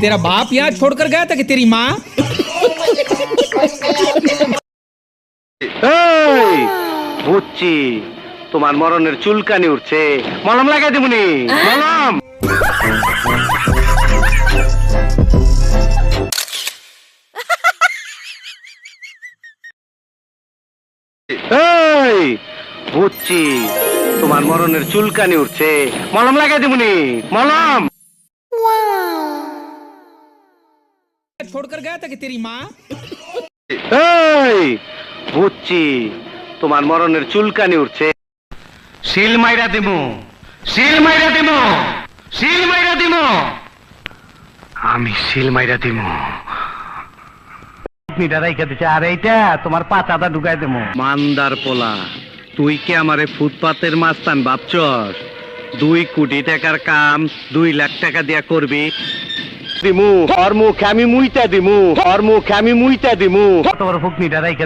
तेरा बाप यहाँ छोड़कर गया था कि तेरी माँ? এই বুঝছি তোমার মরণের চুলকানি উঠছে, মলম লাগাই দিবনি। মলম এই বুঝছি তোমার মরণের চুলকানি উঠছে, মলম লাগাই দিবনি। মলম छोड़कर गया था कि तेरी माँ? এই বুঝছি তোমার মরণের চুলকানি উঠছে, শিল মাইরা দিমু, শিল মাইরা দিমু, শিল মাইরা দিমু, আমি শিল মাইরা দিমু। আর এইটা তোমার পাতাটা ঢুকাই দেবো। মান্দার পোলা, তুই কি আমারে ফুটপাতের মাস্তান ভাবছস? 2 কোটি টাকার কাম 2 লাখ টাকা দিয়া করবি? দিমু, ওর মুখে আমি মুইতা দিমু, ওর মুখে আমি মুইতা দিমু। তোর ফুকনিটা রাইখা